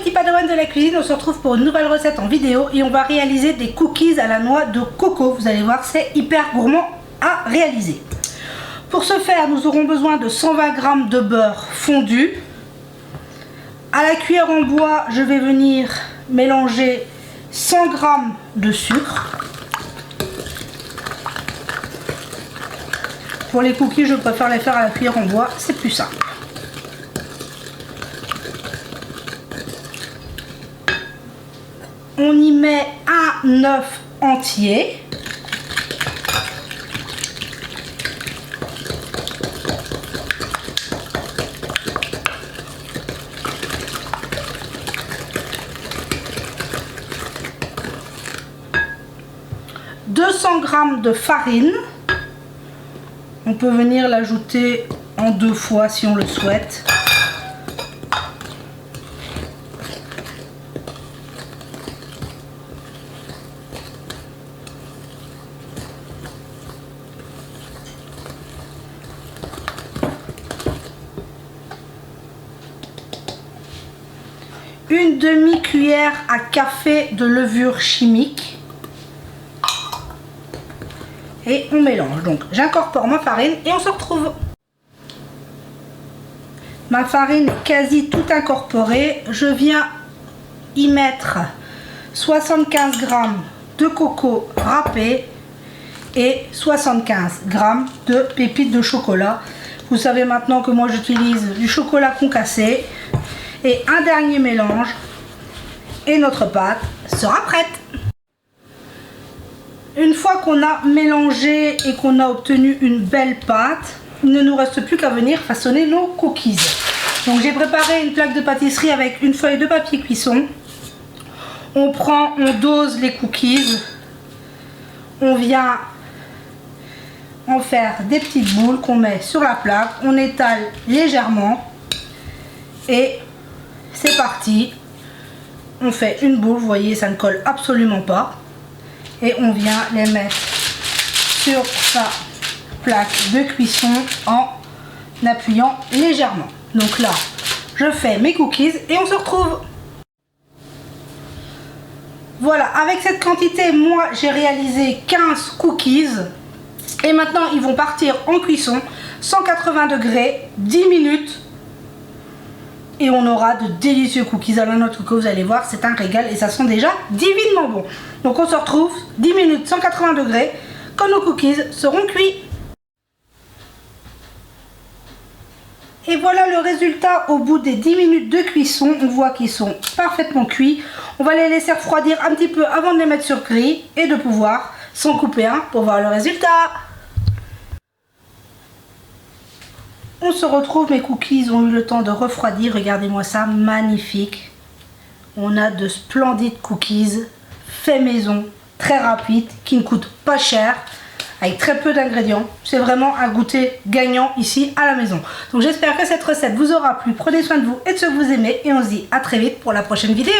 petits padawans de la cuisine, on se retrouve pour une nouvelle recette en vidéo et on va réaliser des cookies à la noix de coco. Vous allez voir, c'est hyper gourmand à réaliser. Pour ce faire, nous aurons besoin de 120 g de beurre fondu. À la cuillère en bois, je vais venir mélanger 100 g de sucre. Pour les cookies, je préfère les faire à la cuillère en bois, c'est plus simple. On y met un œuf entier. « 200 g de farine. On peut venir l'ajouter en 2 fois si on le souhaite. Une demi-cuillère à café de levure chimique. Et on mélange. Donc j'incorpore ma farine et on se retrouve. Ma farine est quasi tout incorporée. Je viens y mettre 75 g de coco râpé et 75 g de pépites de chocolat. Vous savez maintenant que moi j'utilise du chocolat concassé. Et un dernier mélange et notre pâte sera prête. Une fois qu'on a mélangé et qu'on a obtenu une belle pâte, il ne nous reste plus qu'à venir façonner nos cookies. Donc j'ai préparé une plaque de pâtisserie avec une feuille de papier cuisson. On dose les cookies. On vient en faire des petites boules qu'on met sur la plaque. On étale légèrement et c'est parti. On fait une boule, vous voyez, ça ne colle absolument pas. Et on vient les mettre sur sa plaque de cuisson en appuyant légèrement. Donc là, je fais mes cookies et on se retrouve. Voilà, avec cette quantité, moi j'ai réalisé 15 cookies. Et maintenant, ils vont partir en cuisson, 180 degrés, 10 minutes. Et on aura de délicieux cookies à la noix de coco, vous allez voir, c'est un régal et ça sent déjà divinement bon. Donc on se retrouve 10 minutes 180 degrés quand nos cookies seront cuits. Et voilà le résultat au bout des 10 minutes de cuisson. On voit qu'ils sont parfaitement cuits. On va les laisser refroidir un petit peu avant de les mettre sur grille et de pouvoir s'en couper un pour voir le résultat. On se retrouve, mes cookies ont eu le temps de refroidir. Regardez-moi ça, magnifique. On a de splendides cookies faits maison, très rapides, qui ne coûtent pas cher, avec très peu d'ingrédients. C'est vraiment un goûter gagnant ici à la maison. Donc j'espère que cette recette vous aura plu. Prenez soin de vous et de ceux que vous aimez. Et on se dit à très vite pour la prochaine vidéo.